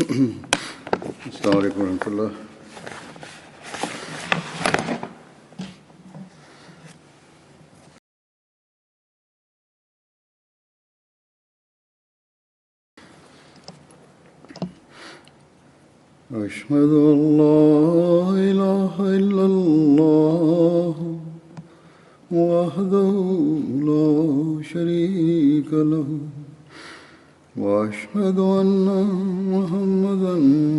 السلام علیکم ورحمۃ اللہ۔ أشهد أن لا إله إلا الله وحده لا شريك له وأشهد أن محمدا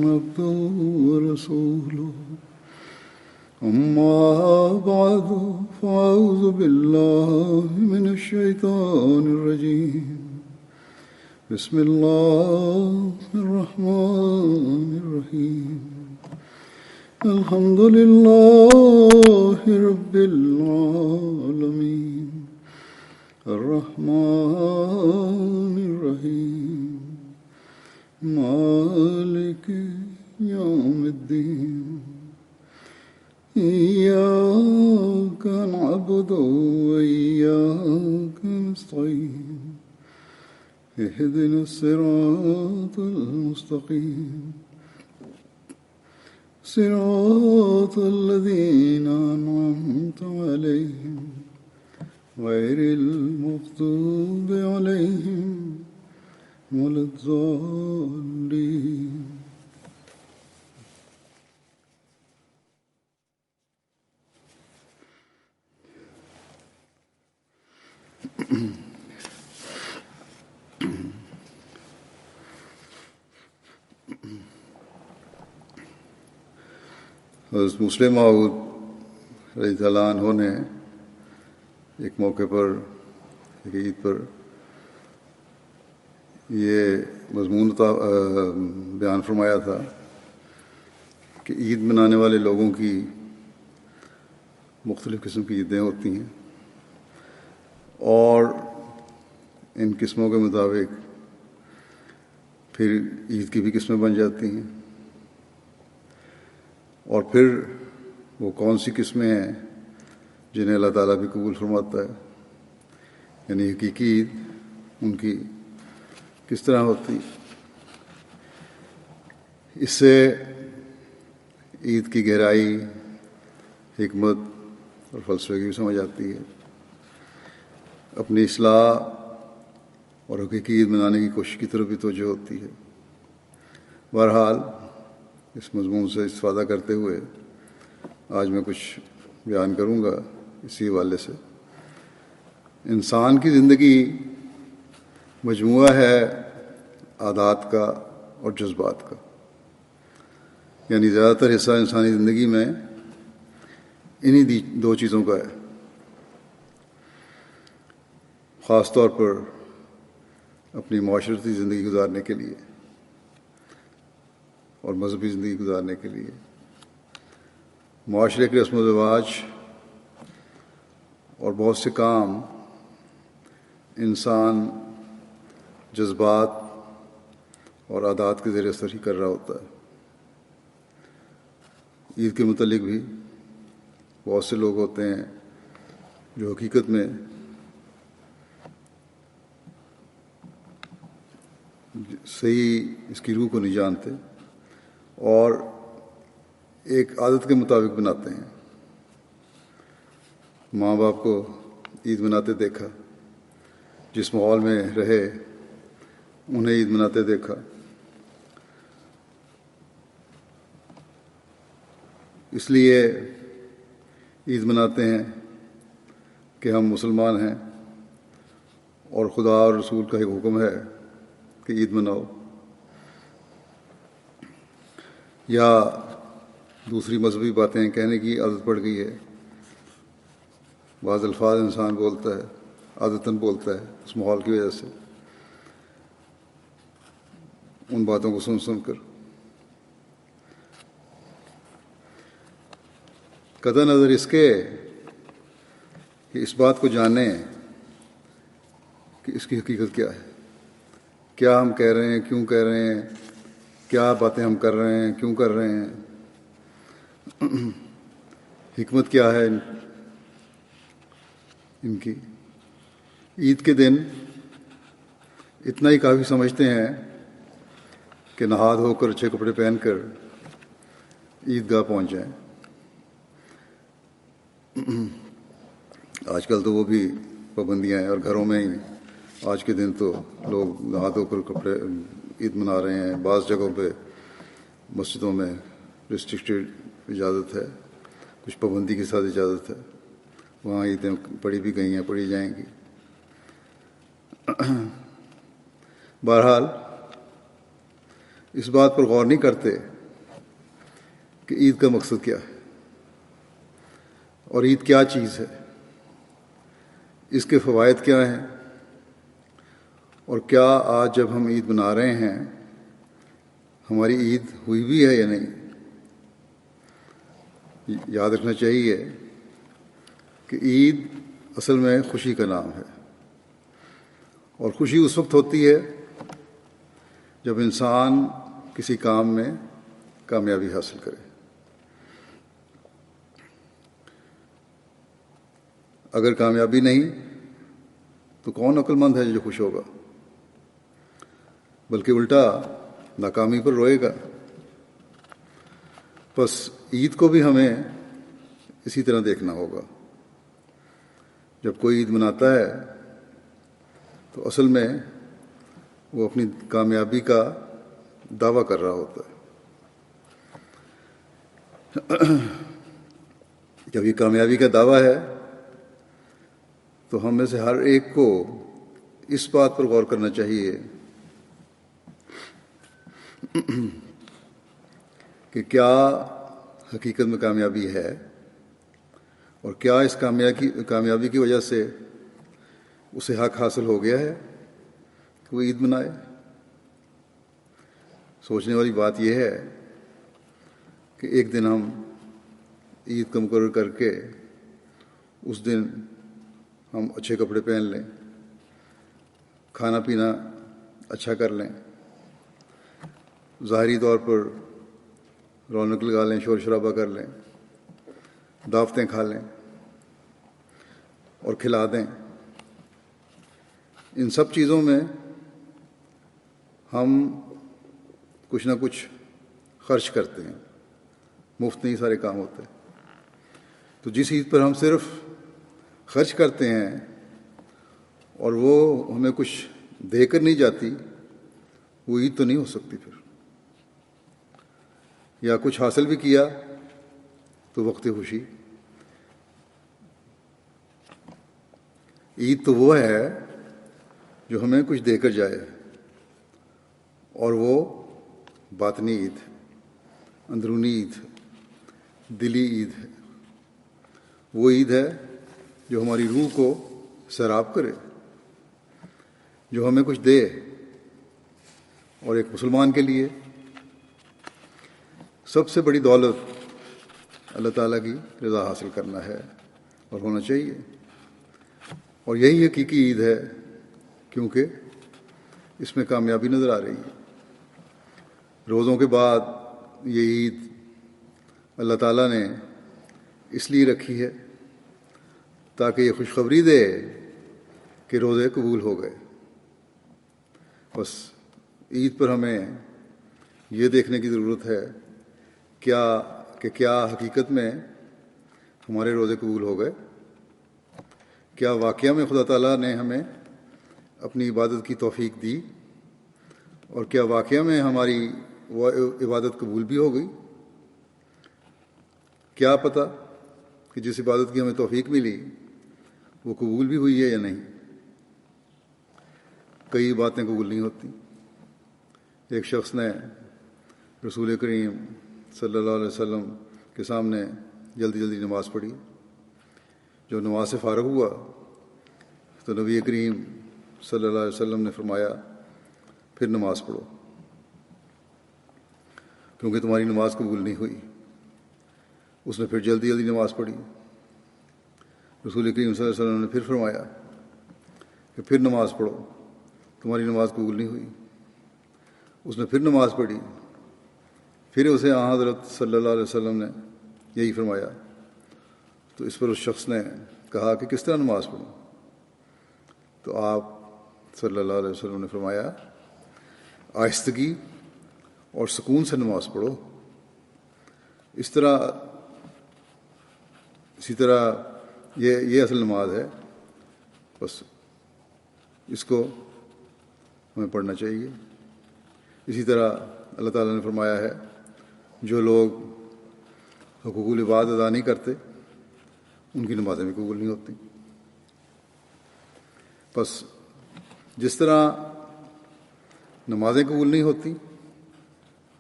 عبده ورسوله أما بعد فأعوذ بالله من الشيطان الرجيم بسم الله الرحمن الرحيم الحمد لله رب العالمين الرحمن الرحيم مالك يوم الدين إياك نعبد وإياك نستعين اهدنا الصراط المستقيم صراط الذين أنعمت عليهم غير المغضوب عليهم ولا الضالين۔ حضرت مسلم موعود رضی اللہ عنہ نے ایک موقع پر ایک عید پر یہ مضمون بیان فرمایا تھا کہ عید منانے والے لوگوں کی مختلف قسم کی عیدیں ہوتی ہیں اور ان قسموں کے مطابق پھر عید کی بھی قسمیں بن جاتی ہیں، اور پھر وہ کون سی قسمیں ہیں جنہیں اللہ تعالیٰ بھی قبول فرماتا ہے، یعنی حقیقی عید ان کی کس طرح ہوتی۔ اس سے عید کی گہرائی، حکمت اور فلسفے کی بھی سمجھ آتی ہے، اپنی اصلاح اور حقیقی عید منانے کی کوشش کی طرف بھی توجہ ہوتی ہے۔ بہرحال اس مضمون سے استفادہ کرتے ہوئے آج میں کچھ بیان کروں گا اسی حوالے سے۔ انسان کی زندگی مجموعہ ہے عادات کا اور جذبات کا، یعنی زیادہ تر حصہ انسانی زندگی میں انہی دو چیزوں کا ہے، خاص طور پر اپنی معاشرتی زندگی گزارنے کے لیے اور مذہبی زندگی گزارنے کے لیے۔ معاشرے کے رسم و رواج اور بہت سے کام انسان جذبات اور عادات کے زیر اثر ہی کر رہا ہوتا ہے۔ عید کے متعلق بھی بہت سے لوگ ہوتے ہیں جو حقیقت میں صحیح اس کی روح کو نہیں جانتے اور ایک عادت کے مطابق بناتے ہیں۔ ماں باپ کو عید مناتے دیکھا، جس ماحول میں رہے انہیں عید مناتے دیکھا، اس لیے عید مناتے ہیں کہ ہم مسلمان ہیں اور خدا اور رسول کا ایک حکم ہے کہ عید مناؤ، یا دوسری مذہبی باتیں کہنے کی عادت پڑ گئی ہے۔ بعض الفاظ انسان بولتا ہے، عادتاً بولتا ہے اس ماحول کی وجہ سے، ان باتوں کو سن کر قطع نظر اس کے کہ اس بات کو جانیں کہ اس کی حقیقت کیا ہے، کیا ہم کہہ رہے ہیں، کیوں کہہ رہے ہیں، کیا باتیں ہم کر رہے ہیں، کیوں کر رہے ہیں، حکمت کیا ہے ان کی۔ عید کے دن اتنا ہی کافی سمجھتے ہیں کہ نہا دھو کر اچھے کپڑے پہن کر عیدگاہ پہنچ جائیں۔ آج کل تو وہ بھی پابندیاں ہیں، اور گھروں میں ہی آج کے دن تو لوگ نہا دھو کر کپڑے عید منا رہے ہیں۔ بعض جگہوں پہ مسجدوں میں ریسٹرکٹیڈ اجازت ہے، کچھ پابندی کے ساتھ اجازت ہے، وہاں عیدیں پڑھی بھی گئی ہیں، پڑھی جائیں گی۔ بہرحال اس بات پر غور نہیں کرتے کہ عید کا مقصد کیا ہے اور عید کیا چیز ہے، اس کے فوائد کیا ہیں، اور کیا آج جب ہم عید منا رہے ہیں ہماری عید ہوئی بھی ہے یا نہیں۔ یاد رکھنا چاہیے کہ عید اصل میں خوشی کا نام ہے، اور خوشی اس وقت ہوتی ہے جب انسان کسی کام میں کامیابی حاصل کرے۔ اگر کامیابی نہیں تو کون عقل مند ہے جو خوش ہوگا، بلکہ الٹا ناکامی پر روئے گا۔ بس عید کو بھی ہمیں اسی طرح دیکھنا ہوگا۔ جب کوئی عید مناتا ہے تو اصل میں وہ اپنی کامیابی کا دعویٰ کر رہا ہوتا ہے۔ جب یہ کامیابی کا دعویٰ ہے تو ہم میں سے ہر ایک کو اس بات پر غور کرنا چاہیے کہ کیا حقیقت میں کامیابی ہے، اور کیا اس کامیابی کی وجہ سے اسے حق حاصل ہو گیا ہے کہ وہ عید منائے۔ سوچنے والی بات یہ ہے کہ ایک دن ہم عید کا مقرر کر کے اس دن ہم اچھے کپڑے پہن لیں، کھانا پینا اچھا کر لیں، ظاہری طور پر رونق لگا لیں، شور شرابہ کر لیں، دعوتیں کھا لیں اور کھلا دیں۔ ان سب چیزوں میں ہم کچھ نہ کچھ خرچ کرتے ہیں، مفت نہیں سارے کام ہوتے۔ تو جس عید پر ہم صرف خرچ کرتے ہیں اور وہ ہمیں کچھ دے کر نہیں جاتی، وہ عید تو نہیں ہو سکتی پھر۔ یا کچھ حاصل بھی کیا تو وقت خوشی۔ عید تو وہ ہے جو ہمیں کچھ دے کر جائے، اور وہ باطنی عید، اندرونی عید، دلی عید ہے۔ وہ عید ہے جو ہماری روح کو سیراب کرے، جو ہمیں کچھ دے۔ اور ایک مسلمان کے لیے سب سے بڑی دولت اللہ تعالیٰ کی رضا حاصل کرنا ہے، اور ہونا چاہیے۔ اور یہی حقیقی عید ہے، کیونکہ اس میں کامیابی نظر آ رہی ہے۔ روزوں کے بعد یہ عید اللہ تعالیٰ نے اس لیے رکھی ہے تاکہ یہ خوشخبری دے کہ روزے قبول ہو گئے۔ بس عید پر ہمیں یہ دیکھنے کی ضرورت ہے کہ کیا حقیقت میں ہمارے روزے قبول ہو گئے، کیا واقعہ میں خدا تعالیٰ نے ہمیں اپنی عبادت کی توفیق دی، اور کیا واقعہ میں ہماری وہ عبادت قبول بھی ہو گئی۔ کیا پتہ کہ جس عبادت کی ہمیں توفیق ملی وہ قبول بھی ہوئی ہے یا نہیں۔ کئی باتیں قبول نہیں ہوتی۔ ایک شخص نے رسول کریم صلی اللہ علیہ وسلم کے سامنے جلدی جلدی نماز پڑھی۔ جو نماز سے فارغ ہوا تو نبی کریم صلی اللہ علیہ وسلم نے فرمایا پھر نماز پڑھو، کیونکہ تمہاری نماز قبول نہیں ہوئی۔ اس نے پھر جلدی جلدی نماز پڑھی۔ رسول کریم صلی اللہ علیہ وسلم نے پھر فرمایا کہ پھر نماز پڑھو، تمہاری نماز قبول نہیں ہوئی۔ اس نے پھر نماز پڑھی، پھر اسے حضرت صلی اللہ علیہ وسلم نے یہی فرمایا۔ تو اس پر اس شخص نے کہا کہ کس طرح نماز پڑھوں؟ تو آپ صلی اللہ علیہ وسلم نے فرمایا آہستگی اور سکون سے نماز پڑھو. اسی طرح یہ اصل نماز ہے. بس اس کو ہمیں پڑھنا چاہیے. اسی طرح اللہ تعالیٰ نے فرمایا ہے جو لوگ حقوق العباد ادا نہیں کرتے ان کی نمازیں بھی قبول نہیں ہوتی. بس جس طرح نمازیں قبول نہیں ہوتی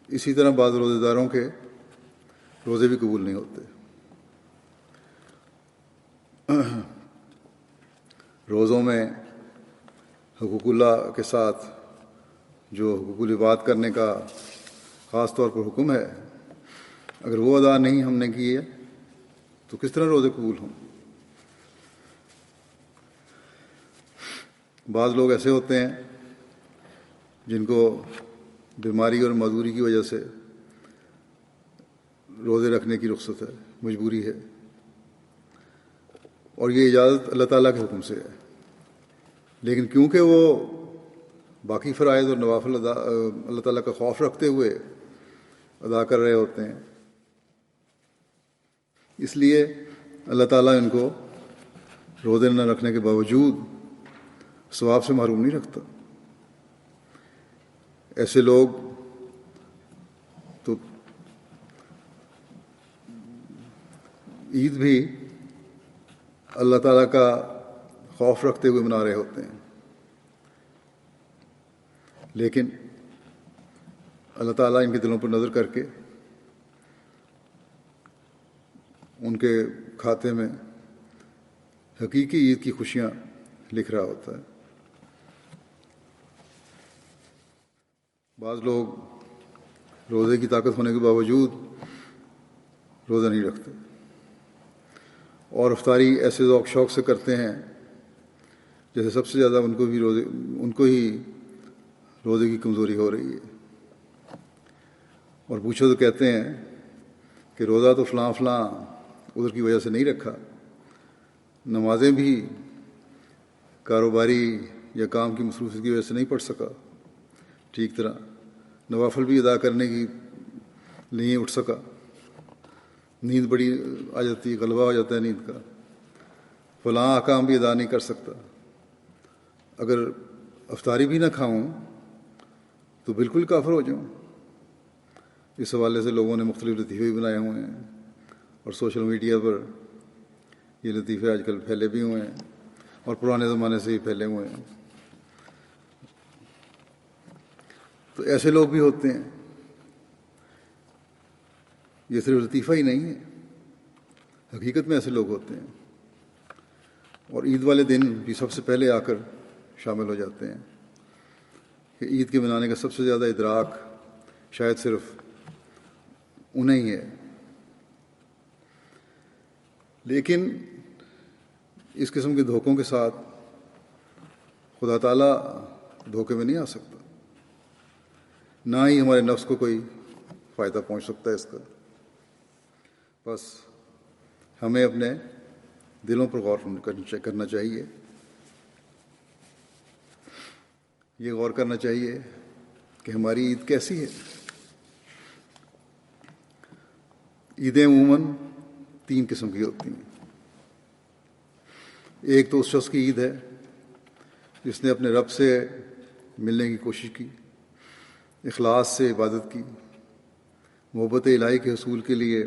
اسی طرح بعض روزے داروں کے روزے بھی قبول نہیں ہوتے. روزوں میں حقوق اللہ کے ساتھ جو حقوق العباد کرنے کا خاص طور پر حکم ہے اگر وہ ادا نہیں ہم نے کیے تو کس طرح روزے قبول ہوں. بعض لوگ ایسے ہوتے ہیں جن کو بیماری اور معذوری کی وجہ سے روزے رکھنے کی رخصت ہے، مجبوری ہے، اور یہ اجازت اللہ تعالیٰ کے حکم سے ہے. لیکن کیونکہ وہ باقی فرائض اور نوافل اللہ تعالیٰ کا خوف رکھتے ہوئے ادا کر رہے ہوتے ہیں اس لیے اللہ تعالیٰ ان کو روزے نہ رکھنے کے باوجود ثواب سے محروم نہیں رکھتا. ایسے لوگ تو عید بھی اللہ تعالیٰ کا خوف رکھتے ہوئے منا رہے ہوتے ہیں، لیکن اللہ تعالیٰ ان کے دلوں پر نظر کر کے ان کے کھاتے میں حقیقی عید کی خوشیاں لکھ رہا ہوتا ہے. بعض لوگ روزے کی طاقت ہونے کے باوجود روزہ نہیں رکھتے اور افطاری ایسے ذوق شوق سے کرتے ہیں جیسے سب سے زیادہ ان کو ہی روزے کی کمزوری ہو رہی ہے. اور پوچھو تو کہتے ہیں کہ روزہ تو فلاں عذر کی وجہ سے نہیں رکھا، نمازیں بھی کاروباری یا کام کی مصروفیت کی وجہ سے نہیں پڑھ سکا، ٹھیک طرح نوافل بھی ادا کرنے کی نہیں اٹھ سکا، نیند بڑی آ جاتی، غلبہ ہو جاتا ہے نیند کا، فلاں احکام بھی ادا نہیں کر سکتا. اگر افطاری بھی نہ کھاؤں تو بالکل کافر ہو جاؤں. اس حوالے سے لوگوں نے مختلف لطیفے بھی بنائے ہوئے ہیں اور سوشل میڈیا پر یہ لطیفے آج کل پھیلے بھی ہوئے ہیں اور پرانے زمانے سے ہی پھیلے ہوئے ہیں. تو ایسے لوگ بھی ہوتے ہیں. یہ صرف لطیفہ ہی نہیں ہے، حقیقت میں ایسے لوگ ہوتے ہیں اور عید والے دن بھی سب سے پہلے آ کر شامل ہو جاتے ہیں کہ عید کے منانے کا سب سے زیادہ ادراک شاید صرف انہیں ہی ہے. لیکن اس قسم کے دھوکوں کے ساتھ خدا تعالیٰ دھوکے میں نہیں آ سکتا، نہ ہی ہمارے نفس کو کوئی فائدہ پہنچ سکتا ہے اس کا. بس ہمیں اپنے دلوں پر غور کرنا چاہیے. یہ غور کرنا چاہیے کہ ہماری عید کیسی ہے. عیدیں عموماً 3 قسم کی ہوتی ہیں. ایک تو اس شخص کی عید ہے جس نے اپنے رب سے ملنے کی کوشش کی، اخلاص سے عبادت کی، محبت الہی کے حصول کے لیے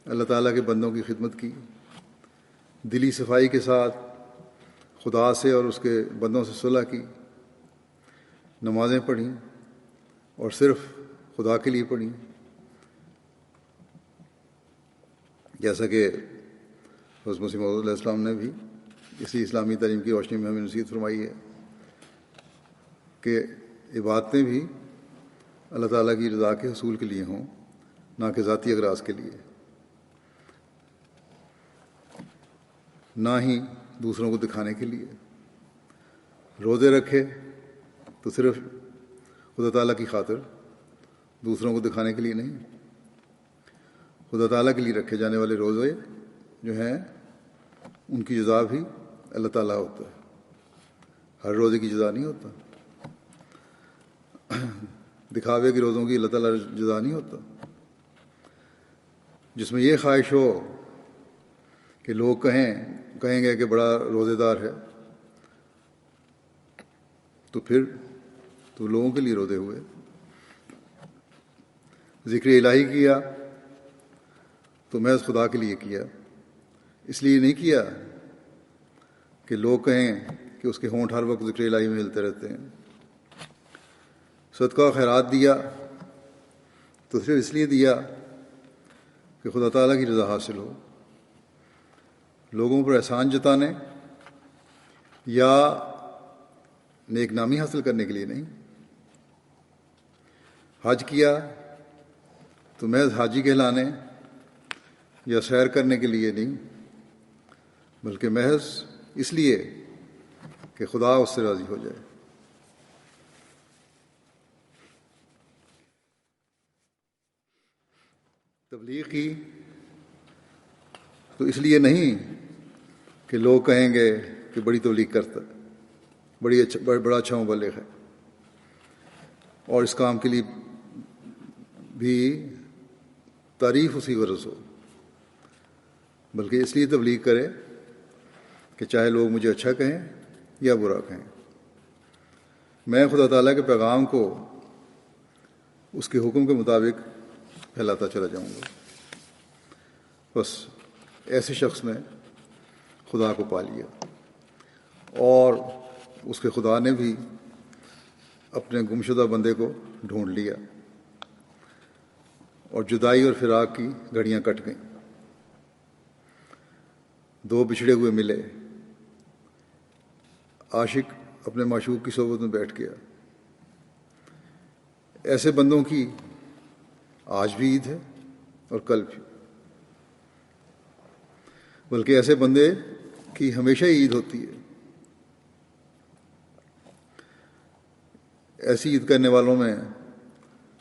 اللہ تعالیٰ کے بندوں کی خدمت کی، دلی صفائی کے ساتھ خدا سے اور اس کے بندوں سے صلح کی، نمازیں پڑھیں اور صرف خدا کے لیے پڑھیں، جیسا کہ حضرت مسیح موعود علیہ السلام نے بھی اسی اسلامی تعلیم کی روشنی میں ہمیں نصیحت فرمائی ہے کہ عبادتیں بھی اللہ تعالیٰ کی رضا کے حصول کے لیے ہوں، نہ کہ ذاتی اغراض کے لیے، نہ ہی دوسروں کو دکھانے کے لیے. روزے رکھے تو صرف خدا تعالیٰ کی خاطر، دوسروں کو دکھانے کے لیے نہیں. خدا تعالیٰ کے لیے رکھے جانے والے روزے جو ہیں ان کی جزا بھی اللہ تعالیٰ ہوتا ہے، ہر روزے کی جزا نہیں ہوتا. دکھاوے کی روزوں کی اللہ تعالیٰ جزا نہیں ہوتا. جس میں یہ خواہش ہو کہ لوگ کہیں گے کہ بڑا روزے دار ہے، تو پھر تو لوگوں کے لیے روزے ہوئے. ذکر الہی کیا تو محض خدا کے لیے کیا، اس لیے نہیں کیا کہ لوگ کہیں کہ اس کے ہونٹ ہر وقت ذکر الہی میں ہلتے رہتے ہیں. صدقہ و خیرات دیا تو صرف اس لیے دیا کہ خدا تعالیٰ کی رضا حاصل ہو، لوگوں پر احسان جتانے یا نیک نامی حاصل کرنے کے لیے نہیں. حج کیا تو محض حاجی کہلانے یا سیر کرنے کے لیے نہیں، بلکہ محض اس لیے کہ خدا اس سے راضی ہو جائے. تبلیغ کی تو اس لیے نہیں کہ لوگ کہیں گے کہ بڑی تبلیغ کرتا ہے، بڑا اچھا مبلغ ہے، اور اس کام کے لیے بھی تعریف اسی غرض ہو، بلکہ اس لیے تبلیغ کرے کہ چاہے لوگ مجھے اچھا کہیں یا برا کہیں، میں خدا تعالیٰ کے پیغام کو اس کے حکم کے مطابق پھیلاتا چلا جاؤں گا. بس ایسے شخص نے خدا کو پا لیا، اور اس کے خدا نے بھی اپنے گمشدہ بندے کو ڈھونڈ لیا، اور جدائی اور فراق کی گھڑیاں کٹ گئیں. دو بچھڑے ہوئے ملے، عاشق اپنے معشوق کی صحبت میں بیٹھ گیا. ایسے بندوں کی آج بھی عید ہے اور کل بھی، بلکہ ایسے بندے کی ہمیشہ ہی عید ہوتی ہے. ایسی عید کرنے والوں میں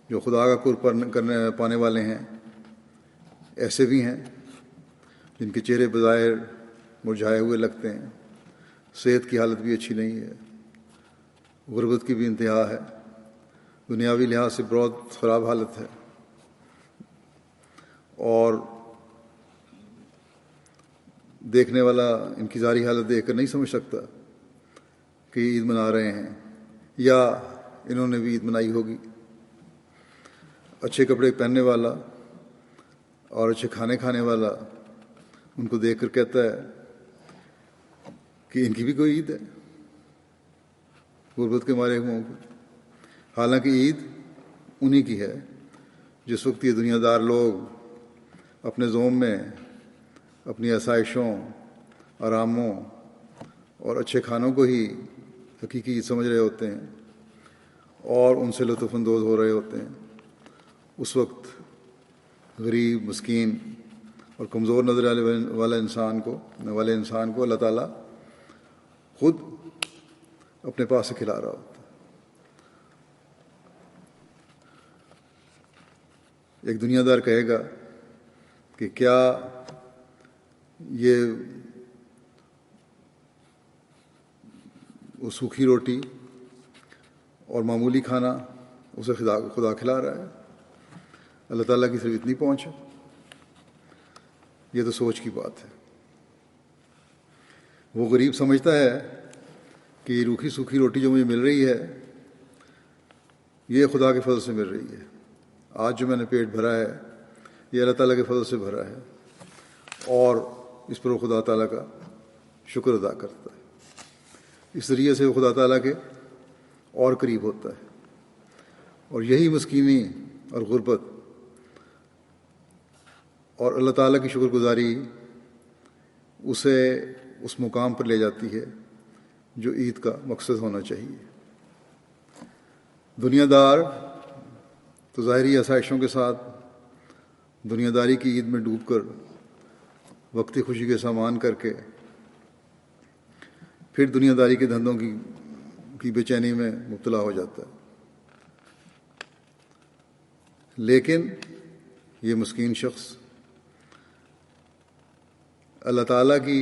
جو خدا کا قرب پانے والے ہیں، ایسے بھی ہیں جن کے چہرے بظاہر مرجھائے ہوئے لگتے ہیں، صحت کی حالت بھی اچھی نہیں ہے، غربت کی بھی انتہا ہے، دنیاوی لحاظ سے بہت خراب حالت ہے، اور دیکھنے والا ان کی ظاہری حالت دیکھ کر نہیں سمجھ سکتا کہ عید منا رہے ہیں یا انہوں نے بھی عید منائی ہوگی. اچھے کپڑے پہننے والا اور اچھے کھانے کھانے والا ان کو دیکھ کر کہتا ہے کہ ان کی بھی کوئی عید ہے، غربت کے مارے ہوں گے. حالانکہ عید انہی کی ہے جس وقت یہ دنیا دار لوگ اپنے زوم میں اپنی آسائشوں، آراموں اور اچھے کھانوں کو ہی حقیقی عید سمجھ رہے ہوتے ہیں اور ان سے لطف اندوز ہو رہے ہوتے ہیں. اس وقت غریب، مسکین اور کمزور نظر والے انسان کو اللہ تعالیٰ خود اپنے پاس سے کھلا رہا ہوتا ہے. ایک دنیا دار کہے گا کہ کیا یہ وہ سوکھی روٹی اور معمولی کھانا اسے خدا کھلا رہا ہے؟ اللہ تعالیٰ کی صرف اتنی پہنچ ہے؟ یہ تو سوچ کی بات ہے. وہ غریب سمجھتا ہے کہ یہ روکھی سوکھی روٹی جو مجھے مل رہی ہے یہ خدا کے فضل سے مل رہی ہے. آج جو میں نے پیٹ بھرا ہے یہ اللہ تعالیٰ کے فضل سے بھرا ہے، اور اس پر وہ خدا تعالیٰ کا شکر ادا کرتا ہے. اس ذریعے سے وہ خدا تعالیٰ کے اور قریب ہوتا ہے. اور یہی مسکینی اور غربت اور اللہ تعالیٰ کی شکر گزاری اسے اس مقام پر لے جاتی ہے جو عید کا مقصد ہونا چاہیے. دنیا دار تو ظاہری آسائشوں کے ساتھ دنیا داری کی عید میں ڈوب کر وقتی خوشی کے سامان کر کے پھر دنیا داری کے دھندوں کی بے چینی میں مبتلا ہو جاتا ہے. لیکن یہ مسکین شخص اللہ تعالیٰ کی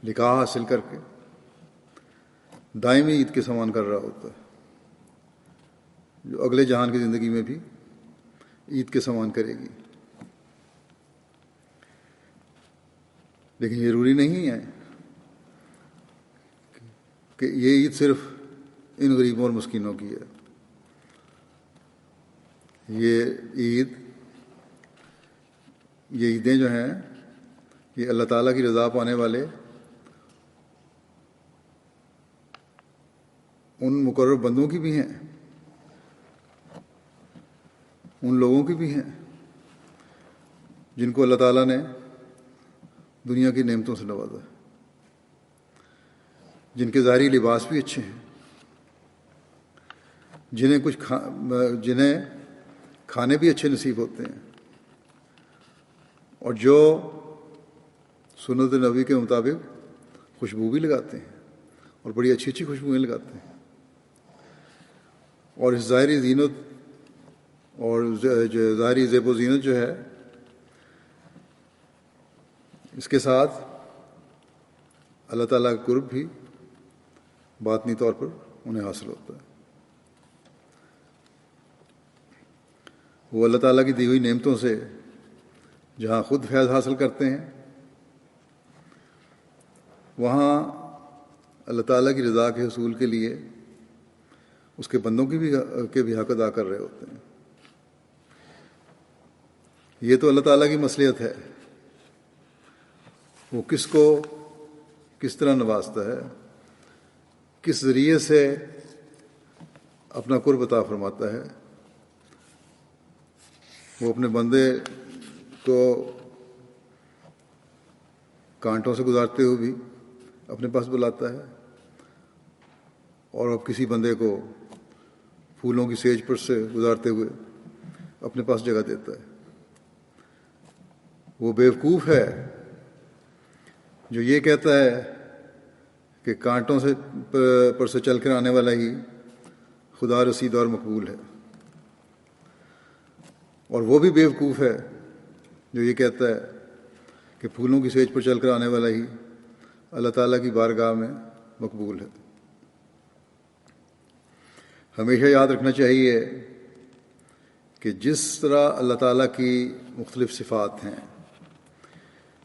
لقاح حاصل کر کے دائمی عید کے سامان کر رہا ہوتا ہے. جو اگلے جہان کی زندگی میں بھی عید کے سامان کرے گی. لیکن یہ ضروری نہیں ہے کہ یہ عید صرف ان غریبوں اور مسکینوں کی ہے. یہ عیدیں جو ہیں یہ اللہ تعالیٰ کی رضا پانے والے ان مقرر بندوں کی بھی ہیں، ان لوگوں کی بھی ہیں جن کو اللہ تعالیٰ نے دنیا کی نعمتوں سے نوازا ہے، جن کے ظاہری لباس بھی اچھے ہیں، جنہیں کھانے بھی اچھے نصیب ہوتے ہیں، اور جو سنت نبی کے مطابق خوشبو بھی لگاتے ہیں اور بڑی اچھی اچھی خوشبوئیں لگاتے ہیں. اور اس ظاہری زینت اور ظاہری زیب و زینت جو ہے اس کے ساتھ اللہ تعالیٰ کا قرب بھی باطنی طور پر انہیں حاصل ہوتا ہے. وہ اللہ تعالیٰ کی دی ہوئی نعمتوں سے جہاں خود فیض حاصل کرتے ہیں، وہاں اللہ تعالیٰ کی رضا کے حصول کے لیے اس کے بندوں کے بھی حق ادا کر رہے ہوتے ہیں. یہ تو اللہ تعالیٰ کی مصلحت ہے، وہ کس کو کس طرح نوازتا ہے، کس ذریعے سے اپنا قرب عطا فرماتا ہے. وہ اپنے بندے کو کانٹوں سے گزارتے ہوئے بھی اپنے پاس بلاتا ہے، اور اب کسی بندے کو پھولوں کی سیج پر سے گزارتے ہوئے اپنے پاس جگہ دیتا ہے. وہ بیوقوف ہے جو یہ کہتا ہے کہ کانٹوں پر سے چل کر آنے والا ہی خدا رسید اور مقبول ہے، اور وہ بھی بیوقوف ہے جو یہ کہتا ہے کہ پھولوں کی سیج پر چل کر آنے والا ہی اللہ تعالیٰ کی بارگاہ میں مقبول ہے. ہمیشہ یاد رکھنا چاہیے کہ جس طرح اللہ تعالیٰ کی مختلف صفات ہیں،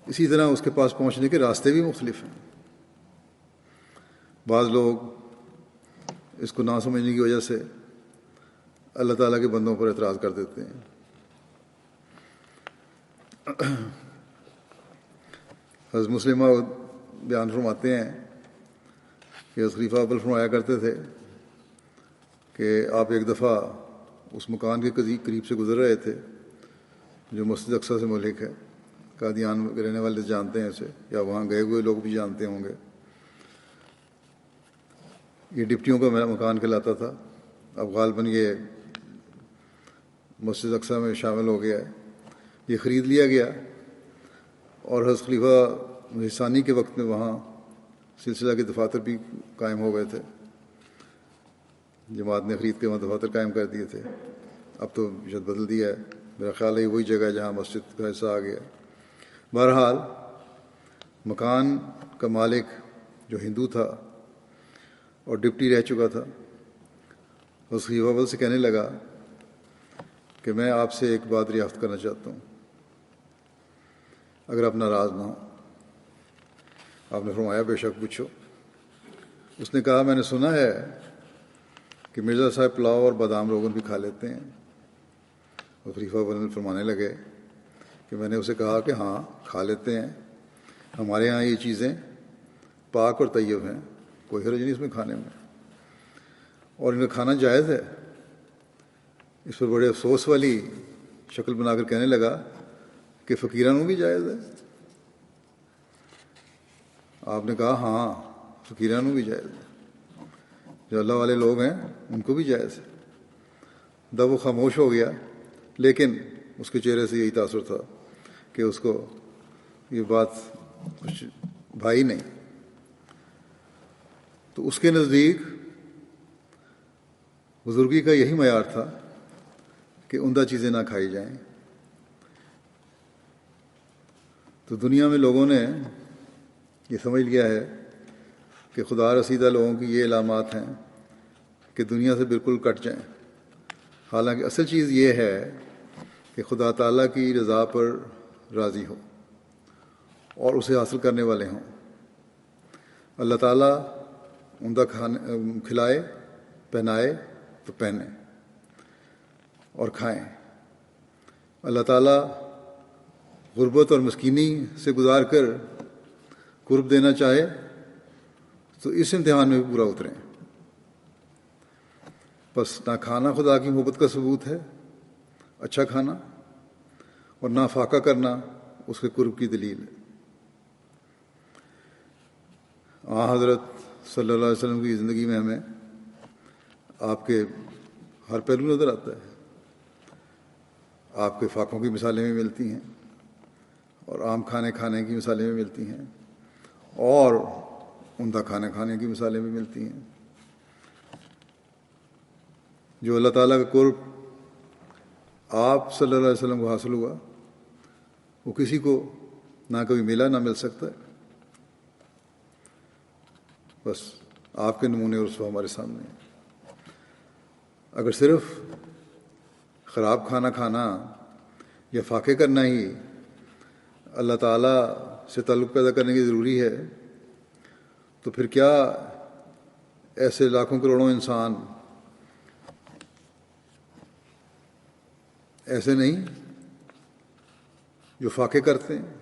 اسی طرح اس کے پاس پہنچنے کے راستے بھی مختلف ہیں. بعض لوگ اس کو نہ سمجھنے کی وجہ سے اللہ تعالیٰ کے بندوں پر اعتراض کر دیتے ہیں. حضرت مسلمہ بیان فرماتے ہیں کہ حضرت خلیفہ اول فرمایا کرتے تھے کہ آپ ایک دفعہ اس مکان کے قریب سے گزر رہے تھے جو مسجد اقصیٰ سے ملک ہے. قادیان میں رہنے والے جانتے ہیں اسے، یا وہاں گئے ہوئے لوگ بھی جانتے ہوں گے. یہ ڈپٹیوں کا مکان کہلاتا تھا. اب غالباً یہ مسجد اقصیٰ میں شامل ہو گیا ہے. یہ خرید لیا گیا، اور حضرت خلیفہ ثانی کے وقت میں وہاں سلسلہ کے دفاتر بھی قائم ہو گئے تھے. جماعت نے خرید کے وہاں دفاتر قائم کر دیے تھے. اب تو شاید بدل دیا ہے، میرا خیال ہے وہی جگہ ہے جہاں مسجد کا حصہ آ گیا. بہرحال مکان کا مالک جو ہندو تھا اور ڈپٹی رہ چکا تھا، اس خلیفہ اول سے کہنے لگا کہ میں آپ سے ایک بات دریافت کرنا چاہتا ہوں، اگر آپ ناراض نہ ہو. آپ نے فرمایا بے شک پوچھو. اس نے کہا میں نے سنا ہے کہ مرزا صاحب پلاؤ اور بادام روغن بھی کھا لیتے ہیں. اور خلیفہ اول فرمانے لگے کہ میں نے اسے کہا کہ ہاں کھا لیتے ہیں، ہمارے ہاں یہ چیزیں پاک اور طیب ہیں، کوئی حرج نہیں اس میں کھانے میں، اور ان کا کھانا جائز ہے. اس پر بڑے افسوس والی شکل بنا کر کہنے لگا کہ فقیرانوں بھی جائز ہے. آپ نے کہا ہاں فقیرانوں بھی جائز ہے، جو اللہ والے لوگ ہیں ان کو بھی جائز ہے. جب وہ خاموش ہو گیا، لیکن اس کے چہرے سے یہی تاثر تھا کہ اس کو یہ بات کچھ بھائی نہیں. تو اس کے نزدیک بزرگی کا یہی معیار تھا کہ عمدہ چیزیں نہ کھائی جائیں. تو دنیا میں لوگوں نے یہ سمجھ لیا ہے کہ خدا رسیدہ لوگوں کی یہ علامات ہیں کہ دنیا سے بالکل کٹ جائیں حالانکہ اصل چیز یہ ہے کہ خدا تعالیٰ کی رضا پر راضی ہو اور اسے حاصل کرنے والے ہوں۔ اللہ تعالیٰ عمدہ کھلائے، پہنائے تو پہنیں اور کھائیں۔ اللہ تعالیٰ غربت اور مسکینی سے گزار کر قرب دینا چاہے تو اس امتحان میں بھی پورا اتریں۔ بس نہ کھانا خدا کی محبت کا ثبوت ہے، اچھا کھانا، اور نہ فاقہ کرنا اس کے قرب کی دلیل ہے۔ حضرت صلی اللہ علیہ وسلم کی زندگی میں ہمیں آپ کے ہر پہلو نظر آتا ہے۔ آپ کے فاقوں کی مثالیں بھی ملتی ہیں اور عام کھانے کی مثالیں بھی ملتی ہیں اور عمدہ کھانے کی مثالیں بھی ملتی ہیں۔ جو اللہ تعالیٰ کا قرب آپ صلی اللہ علیہ وسلم کو حاصل ہوا وہ کسی کو نہ کبھی ملا نہ مل سکتا ہے۔ بس آپ کے نمونے اور رسوا ہمارے سامنے ہیں۔ اگر صرف خراب کھانا یا فاقے کرنا ہی اللہ تعالیٰ سے تعلق پیدا کرنے کی ضروری ہے تو پھر کیا ایسے لاکھوں کروڑوں انسان ایسے نہیں جو فاقے کرتے ہیں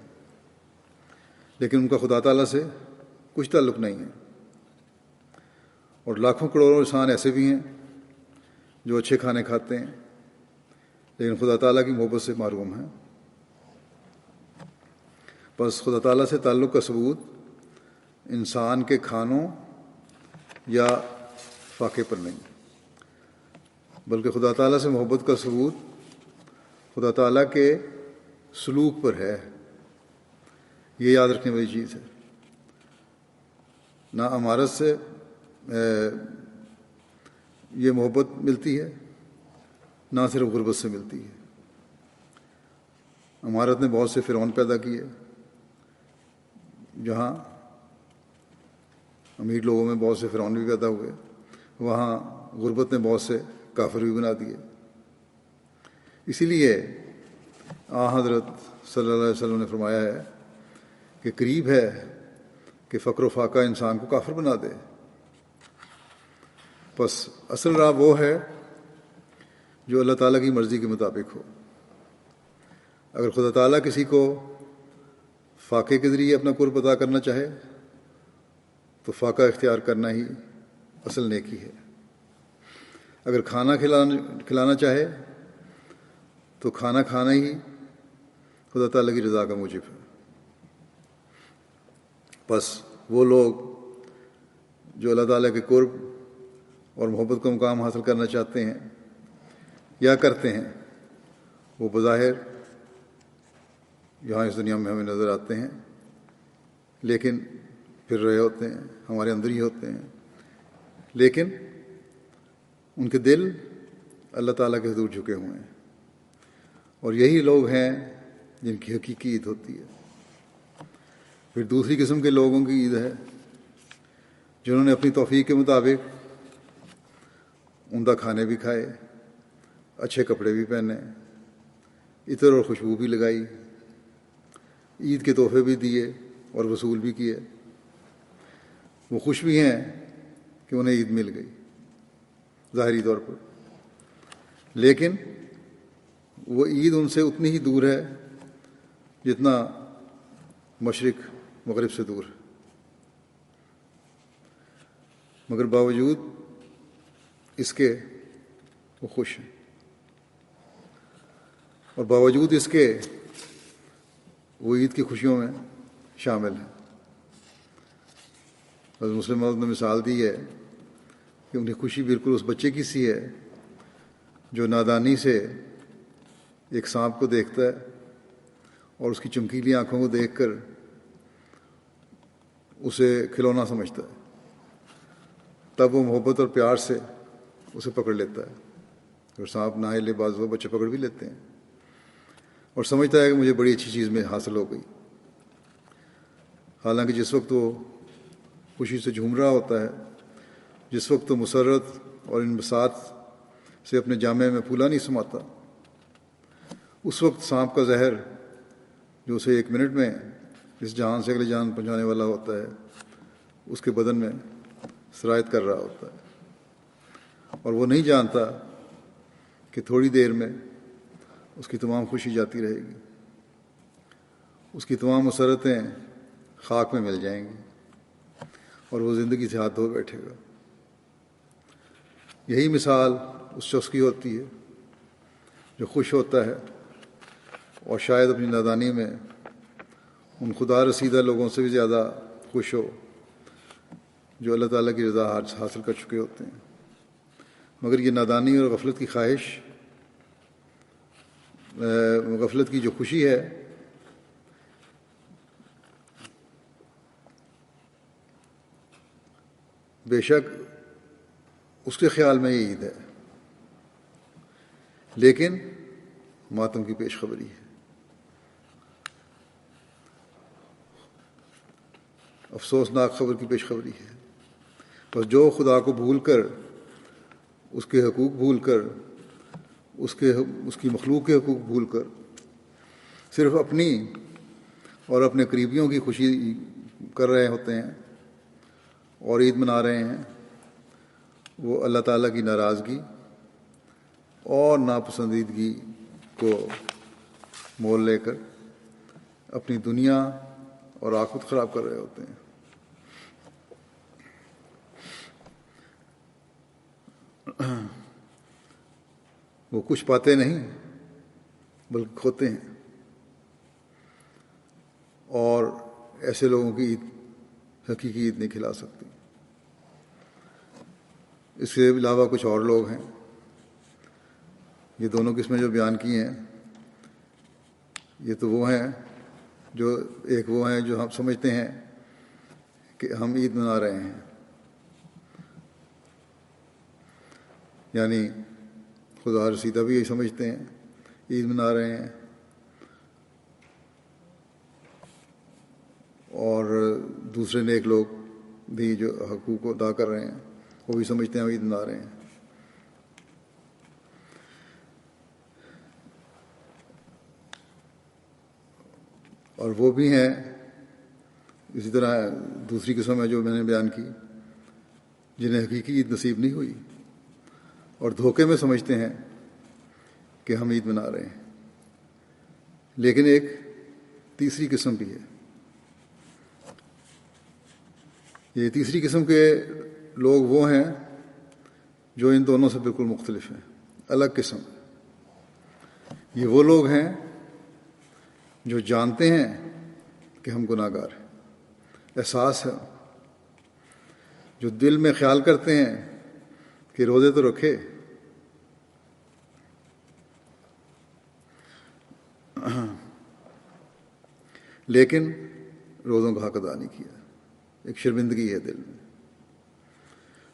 لیکن ان کا خدا تعالیٰ سے کچھ تعلق نہیں ہے، اور لاکھوں کروڑوں انسان ایسے بھی ہیں جو اچھے کھانے کھاتے ہیں لیکن خدا تعالیٰ کی محبت سے محروم ہیں۔ بس خدا تعالیٰ سے تعلق کا ثبوت انسان کے کھانوں یا فاقے پر نہیں، بلکہ خدا تعالیٰ سے محبت کا ثبوت خدا تعالیٰ کے سلوک پر ہے۔ یہ یاد رکھنے والی چیز ہے۔ نہ امارت سے یہ محبت ملتی ہے، نہ صرف غربت سے ملتی ہے۔ امارت نے بہت سے فرعون پیدا کیے، جہاں امیر لوگوں میں بہت سے فرعون بھی پیدا ہوئے، وہاں غربت نے بہت سے کافر بھی بنا دیے۔ اسی لیے حضرت صلی اللہ علیہ وسلم نے فرمایا ہے کہ قریب ہے کہ فقر و فاقہ انسان کو کافر بنا دے۔ بس اصل راہ وہ ہے جو اللہ تعالیٰ کی مرضی کے مطابق ہو۔ اگر خدا تعالیٰ کسی کو فاقے کے ذریعے اپنا قرب عطا کرنا چاہے تو فاقہ اختیار کرنا ہی اصل نیکی ہے۔ اگر کھانا کھلانا چاہے تو کھانا ہی خدا تعالیٰ کی رضا کا موجب ہے۔ بس وہ لوگ جو اللہ تعالیٰ کے قرب اور محبت کا مقام حاصل کرنا چاہتے ہیں یا کرتے ہیں، وہ بظاہر یہاں اس دنیا میں ہمیں نظر آتے ہیں لیکن پھر رہے ہوتے ہیں، ہمارے اندر ہی ہوتے ہیں، لیکن ان کے دل اللہ تعالیٰ کے حضور جھکے ہوئے ہیں۔ اور یہی لوگ ہیں جن کی حقیقی عید ہوتی ہے۔ پھر دوسری قسم کے لوگوں کی عید ہے جنہوں نے اپنی توفیق کے مطابق عمدہ کھانے بھی کھائے، اچھے کپڑے بھی پہنے، عطر اور خوشبو بھی لگائی، عید کے تحفے بھی دیے اور وصول بھی کیے۔ وہ خوش بھی ہیں کہ انہیں عید مل گئی ظاہری طور پر، لیکن وہ عید ان سے اتنی ہی دور ہے جتنا مشرق مغرب سے دور ہے۔ مگر باوجود اس کے وہ خوش ہیں، اور باوجود اس کے وہ عید کی خوشیوں میں شامل ہیں۔ حضرت مسلم موعود نے مثال دی ہے کہ ان کی خوشی بالکل اس بچے کی سی ہے جو نادانی سے ایک سانپ کو دیکھتا ہے اور اس کی چمکیلی آنکھوں کو دیکھ کر اسے کھلونا سمجھتا ہے، تب وہ محبت اور پیار سے اسے پکڑ لیتا ہے۔ اور سانپ نہ ہلے بعض وہ بچے پکڑ بھی لیتے ہیں اور سمجھتا ہے کہ مجھے بڑی اچھی چیز میں حاصل ہو گئی، حالانکہ جس وقت وہ خوشی سے جھوم رہا ہوتا ہے، جس وقت وہ مسرت اور انبساط سے اپنے جامے میں پھولا نہیں سماتا، اس وقت سانپ کا زہر جو اسے 1 منٹ میں اس جہان سے اگلے جہان پہنچانے والا ہوتا ہے، اس کے بدن میں سرایت کر رہا ہوتا ہے، اور وہ نہیں جانتا کہ تھوڑی دیر میں اس کی تمام خوشی جاتی رہے گی، اس کی تمام مسرتیں خاک میں مل جائیں گی اور وہ زندگی سے ہاتھ دھو بیٹھے گا۔ یہی مثال اس شخص کی ہوتی ہے جو خوش ہوتا ہے اور شاید اپنی نادانی میں ان خدا رسیدہ لوگوں سے بھی زیادہ خوش ہو جو اللہ تعالیٰ کی رضا حاصل کر چکے ہوتے ہیں، مگر یہ نادانی اور غفلت کی خواہش، غفلت کی جو خوشی ہے، بے شک اس کے خیال میں یہ عید ہے، لیکن ماتم کی پیش خبری ہے، افسوسناک خبر کی پیش خبری ہے۔ بس جو خدا کو بھول کر، اس کے حقوق بھول کر، اس کی مخلوق کے حقوق بھول کر صرف اپنی اور اپنے قریبیوں کی خوشی کر رہے ہوتے ہیں اور عید منا رہے ہیں، وہ اللہ تعالیٰ کی ناراضگی اور ناپسندیدگی کو مول لے کر اپنی دنیا اور آخرت خراب کر رہے ہوتے ہیں۔ وہ کچھ پاتے نہیں بلکہ کھوتے ہیں، اور ایسے لوگوں کی عید حقیقی عید نہیں کھلا سکتی۔ اس کے علاوہ کچھ اور لوگ ہیں، یہ دونوں قسمیں جو بیان کی ہیں، یہ تو وہ ہیں جو ایک وہ ہیں جو ہم سمجھتے ہیں کہ ہم عید منا رہے ہیں، یعنی خدا رسیدہ بھی یہی سمجھتے ہیں عید منا رہے ہیں، اور دوسرے نیک لوگ بھی جو حقوق کو ادا کر رہے ہیں وہ بھی سمجھتے ہیں ہم عید منا رہے ہیں۔ اور وہ بھی ہیں اسی طرح دوسری قسم ہے جو میں نے بیان کی، جنہیں حقیقی عید نصیب نہیں ہوئی اور دھوکے میں سمجھتے ہیں کہ ہم عید منا رہے ہیں۔ لیکن ایک تیسری قسم بھی ہے، یہ تیسری قسم کے لوگ وہ ہیں جو ان دونوں سے بالکل مختلف ہیں، الگ قسم۔ یہ وہ لوگ ہیں جو جانتے ہیں کہ ہم گناہ گار ہیں، احساس ہے، جو دل میں خیال کرتے ہیں کہ روزے تو رکھے، لیکن روزوں کا حق ادا نہیں کیا، ایک شرمندگی ہے دل میں،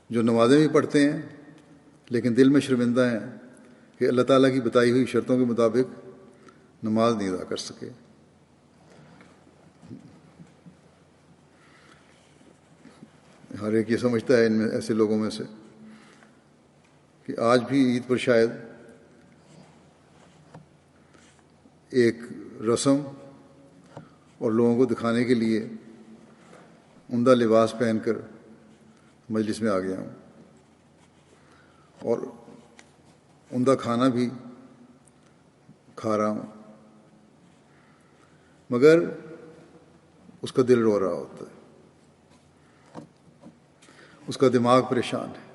جو نمازیں بھی پڑھتے ہیں لیکن دل میں شرمندہ ہیں کہ اللہ تعالیٰ کی بتائی ہوئی شرطوں کے مطابق نماز نہیں ادا کر سکے۔ ہر ایک یہ سمجھتا ہے ان میں ایسے لوگوں میں سے کہ آج بھی عید پر شاید ایک رسم اور لوگوں کو دکھانے کے لیے عمدہ لباس پہن کر مجلس میں آ گیا ہوں اور عمدہ کھانا بھی کھا رہا ہوں، مگر اس کا دل رو رہا ہوتا ہے، اس کا دماغ پریشان ہے،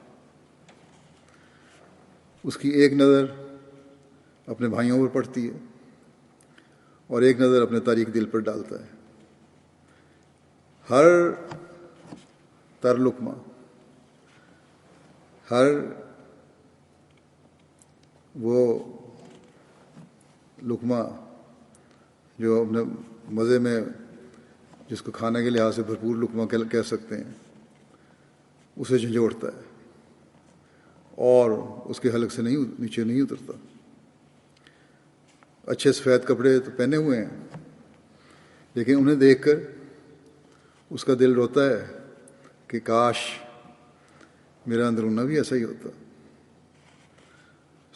اس کی ایک نظر اپنے بھائیوں پر پڑتی ہے اور ایک نظر اپنے تاریک دل پر ڈالتا ہے۔ ہر تر لقمہ، ہر وہ لقمہ جو اپنے مزے میں، جس کو کھانے کے لحاظ سے بھرپور لقمہ کہہ سکتے ہیں، اسے جھنجھوڑتا ہے اور اس کے حلق سے نیچے نہیں اترتا۔ اچھے سفید کپڑے تو پہنے ہوئے ہیں، لیکن انہیں دیکھ کر اس کا دل روتا ہے کہ کاش میرا اندرونہ بھی ایسا ہی ہوتا۔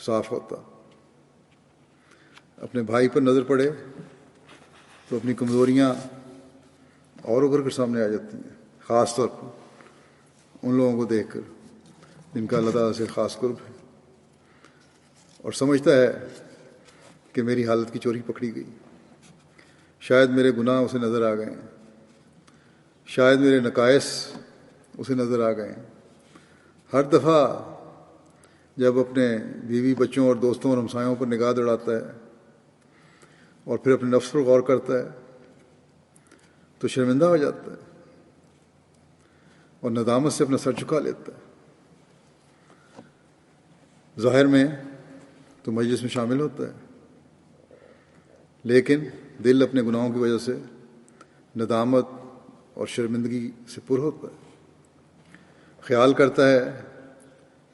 صاف ہوتا. اپنے بھائی پر نظر پڑے تو اپنی کمزوریاں اور ابھر کر سامنے آ جاتی ہیں، خاص طور پر ان لوگوں کو دیکھ کر جن کا اللہ تعالیٰ سے خاص قرب ہے، اور سمجھتا ہے کہ میری حالت کی چوری پکڑی گئی. شاید میرے گناہ اسے نظر آ گئے ہیں، شاید میرے نقائص اسے نظر آ گئے ہیں. ہر دفعہ جب اپنے بیوی بچوں اور دوستوں اور ہمسایوں پر نگاہ دوڑاتا ہے اور پھر اپنے نفس پر غور کرتا ہے تو شرمندہ ہو جاتا ہے اور ندامت سے اپنا سر جھکا لیتا ہے. ظاہر میں تو مجلس میں شامل ہوتا ہے، لیکن دل اپنے گناہوں کی وجہ سے ندامت اور شرمندگی سے پر ہوتا ہے. خیال کرتا ہے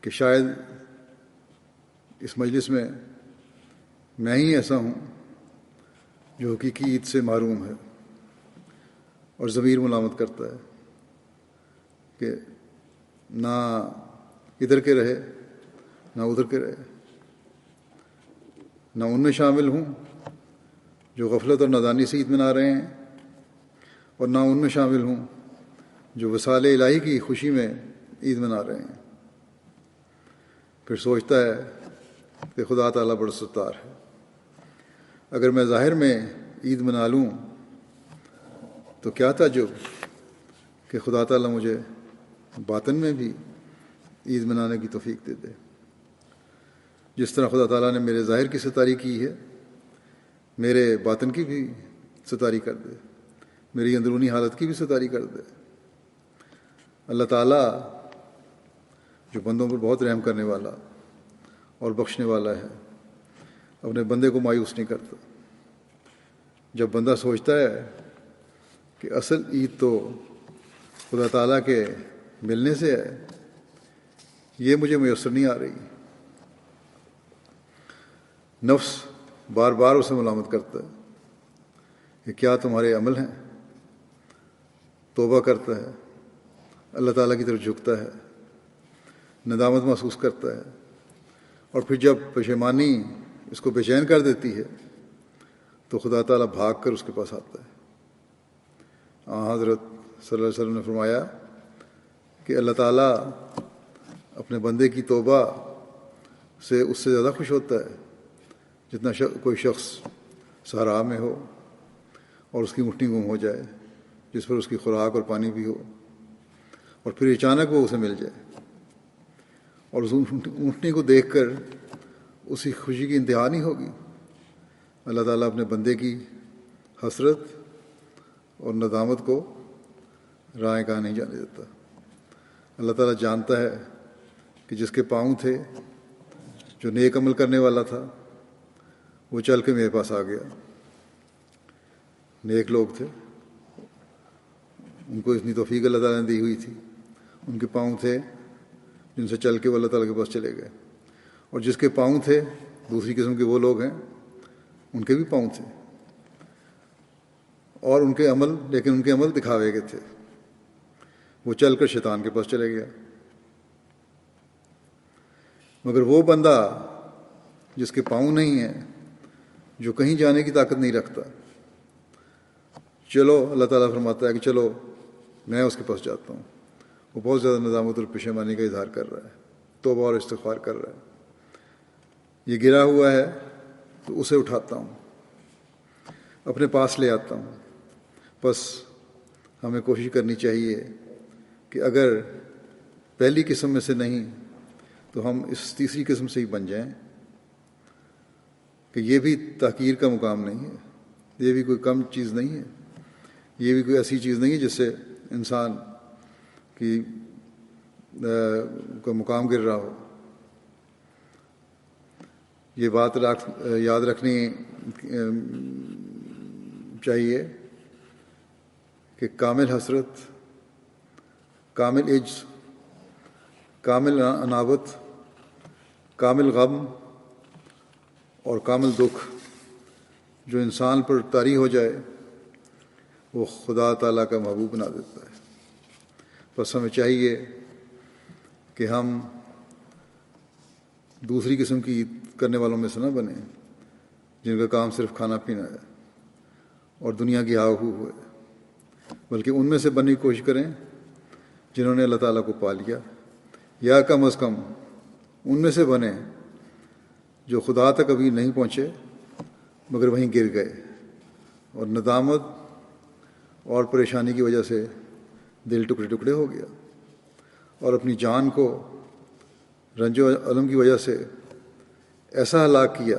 کہ شاید اس مجلس میں ہی ایسا ہوں جو حقیقی عید سے محروم ہے، اور ضمیر ملامت کرتا ہے کہ نہ ادھر کے رہے نہ ادھر کے رہے، نہ ان میں شامل ہوں جو غفلت اور نادانی سے عید منا رہے ہیں، اور نہ ان میں شامل ہوں جو وصال الہی کی خوشی میں عید منا رہے ہیں. پھر سوچتا ہے کہ خدا تعالیٰ بڑا ستار ہے. اگر میں ظاہر میں عید منا لوں تو کیا تعجب کہ خدا تعالیٰ مجھے باطن میں بھی عید منانے کی توفیق دے دے. جس طرح خدا تعالیٰ نے میرے ظاہر کی ستاری کی ہے، میرے باطن کی بھی ستاری کر دے، میری اندرونی حالت کی بھی ستاری کر دے. اللہ تعالیٰ جو بندوں پر بہت رحم کرنے والا اور بخشنے والا ہے، اپنے بندے کو مایوس نہیں کرتا. جب بندہ سوچتا ہے کہ اصل عید تو خدا تعالیٰ کے ملنے سے ہے، یہ مجھے میسر نہیں آ رہی، نفس بار بار اسے ملامت کرتا ہے کہ کیا تمہارے عمل ہیں. توبہ کرتا ہے، اللہ تعالیٰ کی طرف جھکتا ہے، ندامت محسوس کرتا ہے، اور پھر جب پشیمانی اس کو بے چین کر دیتی ہے تو خدا تعالیٰ بھاگ کر اس کے پاس آتا ہے. حضرت صلی اللہ علیہ وسلم نے فرمایا کہ اللہ تعالیٰ اپنے بندے کی توبہ سے اس سے زیادہ خوش ہوتا ہے جتنا کوئی شخص صحرا میں ہو اور اس کی اونٹنی گم ہو جائے جس پر اس کی خوراک اور پانی بھی ہو، اور پھر اچانک وہ اسے مل جائے، اور اس اونٹنی کو دیکھ کر اسی خوشی کی انتہا نہیں ہوگی. اللہ تعالیٰ اپنے بندے کی حسرت اور ندامت کو رائے کہاں نہیں جانے دیتا. اللہ تعالیٰ جانتا ہے کہ جس کے پاؤں تھے، جو نیک عمل کرنے والا تھا، وہ چل کے میرے پاس آ گیا. نیک لوگ تھے، ان کو اتنی توفیق اللہ تعالیٰ نے دی ہوئی تھی، ان کے پاؤں تھے جن سے چل کے وہ اللہ تعالیٰ کے پاس چلے گئے. اور جس کے پاؤں تھے، دوسری قسم کے وہ لوگ ہیں، ان کے بھی پاؤں تھے اور ان کے عمل، لیکن ان کے عمل دکھاوے کے تھے. وہ چل کر شیطان کے پاس چلے گیا. مگر وہ بندہ جس کے پاؤں نہیں ہیں، جو کہیں جانے کی طاقت نہیں رکھتا، چلو، اللہ تعالیٰ فرماتا ہے کہ چلو میں اس کے پاس جاتا ہوں. وہ بہت زیادہ ندامت اور پشیمانی کا اظہار کر رہا ہے، توبہ اور استغفار کر رہا ہے. یہ گرا ہوا ہے تو اسے اٹھاتا ہوں، اپنے پاس لے آتا ہوں. بس ہمیں کوشش کرنی چاہیے کہ اگر پہلی قسم میں سے نہیں تو ہم اس تیسری قسم سے ہی بن جائیں کہ یہ بھی تحقیر کا مقام نہیں ہے، یہ بھی کوئی کم چیز نہیں ہے، یہ بھی کوئی ایسی چیز نہیں ہے جس سے انسان کی کا مقام گر رہا ہو. یہ بات یاد رکھنی چاہیے کہ کامل حسرت، کامل عجز، کامل انابت، کامل غم اور کامل دکھ جو انسان پر طاری ہو جائے وہ خدا تعالیٰ کا محبوب بنا دیتا ہے. بس ہمیں چاہیے کہ ہم دوسری قسم کی کرنے والوں میں سے نہ بنے جن کا کام صرف کھانا پینا ہے اور دنیا کی ہاؤ ہو ہے، بلکہ ان میں سے بننے کی کوشش کریں جنہوں نے اللہ تعالیٰ کو پا لیا، یا کم از کم ان میں سے بنیں جو خدا تک ابھی نہیں پہنچے مگر وہیں گر گئے اور ندامت اور پریشانی کی وجہ سے دل ٹکڑے ٹکڑے ہو گیا، اور اپنی جان کو رنج و الم کی وجہ سے ایسا ہلاک کیا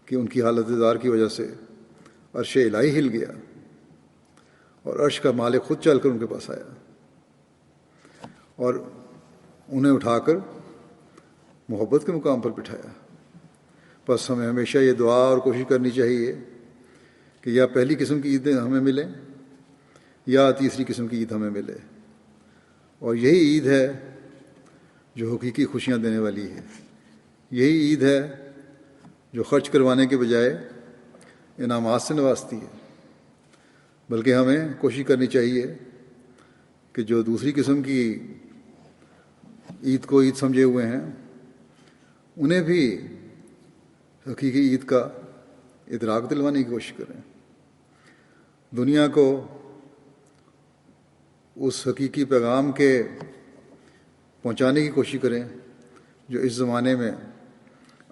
کہ ان کی حالت دار کی وجہ سے عرش الہی ہل گیا اور عرش کا مالک خود چل کر ان کے پاس آیا اور انہیں اٹھا کر محبت کے مقام پر بٹھایا۔ بس ہمیں ہمیشہ یہ دعا اور کوشش کرنی چاہیے کہ یا پہلی قسم کی عیدیں ہمیں ملیں یا تیسری قسم کی عید ہمیں ملے، اور یہی عید ہے جو حقیقی خوشیاں دینے والی ہے، یہی عید ہے جو خرچ کروانے کے بجائے انعامات سے نوازتی ہے۔ بلکہ ہمیں کوشش کرنی چاہیے کہ جو دوسری قسم کی عید کو عید سمجھے ہوئے ہیں انہیں بھی حقیقی عید کا ادراک دلوانے کی کوشش کریں، دنیا کو اس حقیقی پیغام کے پہنچانے کی کوشش کریں جو اس زمانے میں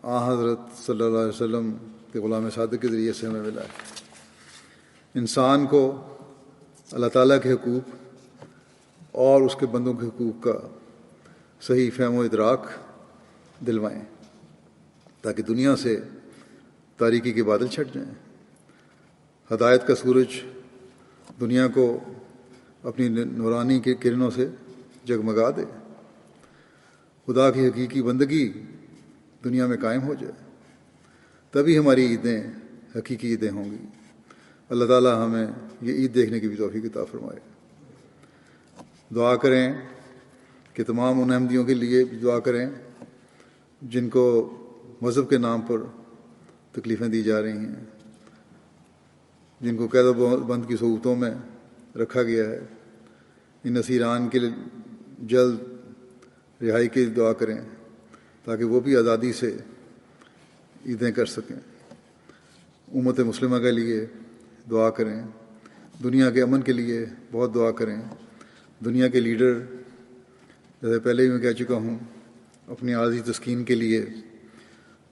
حضرت صلی اللہ علیہ وسلم کے غلام صادق کے ذریعے سے ہمیں ملا ہے۔ انسان کو اللہ تعالیٰ کے حقوق اور اس کے بندوں کے حقوق کا صحیح فہم و ادراک دلوائیں تاکہ دنیا سے تاریکی کے بادل چھٹ جائیں، ہدایت کا سورج دنیا کو اپنی نورانی کے کرنوں سے جگمگا دے، خدا کی حقیقی بندگی دنیا میں قائم ہو جائے، تبھی ہماری عیدیں حقیقی عیدیں ہوں گی۔ اللہ تعالیٰ ہمیں یہ عید دیکھنے کی بھی توفیق عطا فرمائے۔ دعا کریں کہ تمام ان احمدیوں کے لیے بھی دعا کریں جن کو مذہب کے نام پر تکلیفیں دی جا رہی ہیں، جن کو قید و بند کی صورتوں میں رکھا گیا ہے، ان اسیران کے جلد رہائی کی دعا کریں تاکہ وہ بھی آزادی سے عیدیں کر سکیں۔ امت مسلمہ کے لیے دعا کریں، دنیا کے امن کے لیے بہت دعا کریں۔ دنیا کے لیڈر جیسے پہلے ہی میں کہہ چکا ہوں اپنی عارضی تسکین کے لیے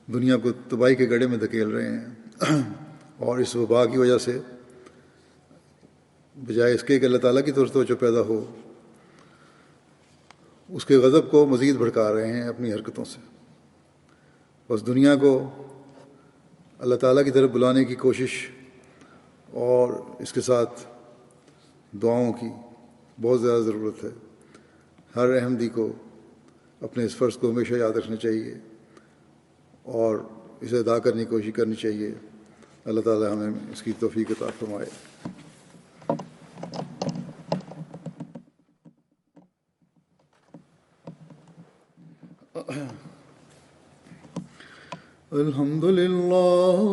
دنیا کو تباہی کے گڑھے میں دھکیل رہے ہیں، اور اس وبا کی وجہ سے بجائے اس کے کہ اللہ تعالیٰ کی طرف توجہ پیدا ہو، اس کے غضب کو مزید بھڑکا رہے ہیں اپنی حرکتوں سے۔ بس دنیا کو اللہ تعالیٰ کی طرف بلانے کی کوشش اور اس کے ساتھ دعاؤں کی بہت زیادہ ضرورت ہے۔ ہر احمدی کو اپنے اس فرض کو ہمیشہ یاد رکھنا چاہیے اور اسے ادا کرنے کی کوشش کرنی چاہیے۔ اللہ تعالیٰ ہمیں اس کی توفیق عطا فرمائے۔ الحمد لله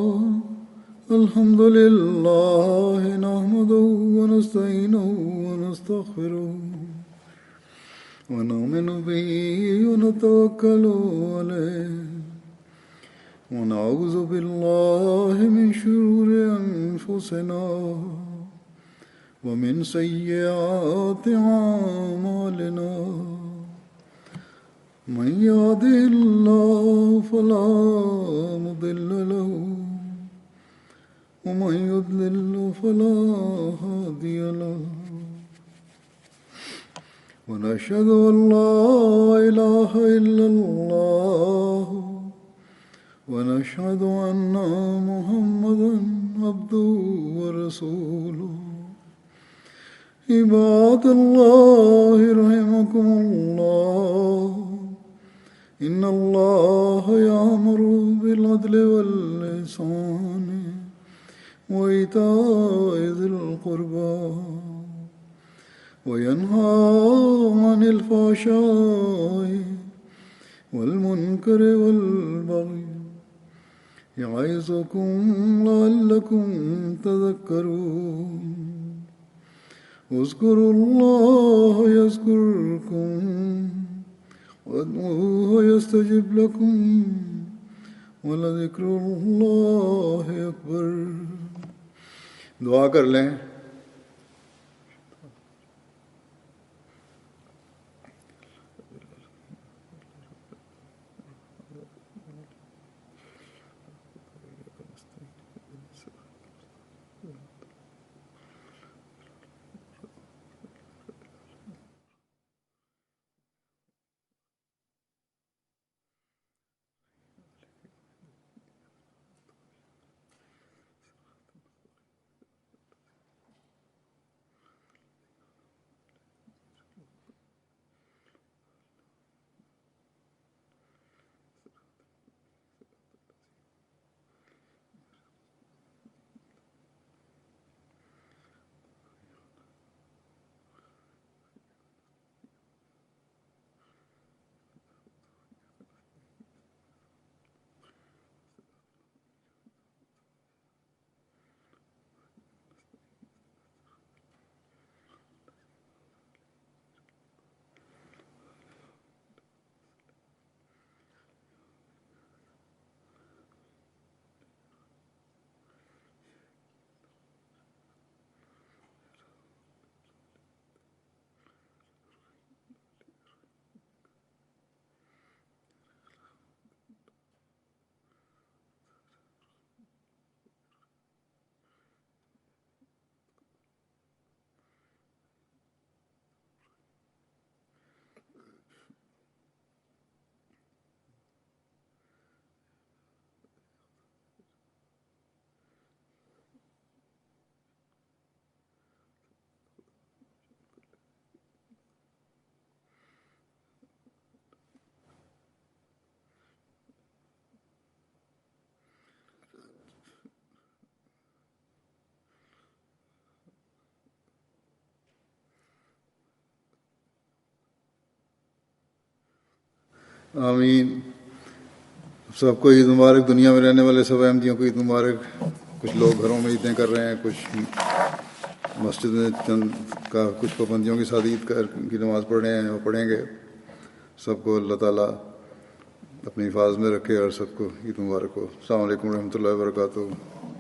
نحمده ونستعينه ونستغفره ونؤمن به ونتوكل عليه ونعوذ بالله من شرور أنفسنا ومن سيئات أعمالنا من يهده الله فلا مضل له ومن يضلل فلا هادي له ونشهد أن لا إله إلا الله ونشهد أن محمدا عبده ورسوله عباد الله رحمكم الله إن الله يأمر بالعدل والإحسان وإيتاء ذي القربى وينهى عن الفحشاء والمنكر والبغي يعظكم لعلكم تذكرون اذكروا الله يذكركم وادعوه يستجب لكم ولذکر اللہ اکبر. دعا کر لیں. آمین. سب کو عید مبارک. دنیا میں رہنے والے سب احمدیوں کو عید مبارک. کچھ لوگ گھروں میں عیدیں کر رہے ہیں, کچھ مسجد میں چند کا کچھ پابندیوں کے ساتھ عید کی نماز پڑھ رہے ہیں اور پڑھیں گے. سب کو اللہ تعالیٰ اپنی حفاظت میں رکھے اور سب کو عید مبارک ہو. السلام علیکم ورحمۃ اللہ وبرکاتہ.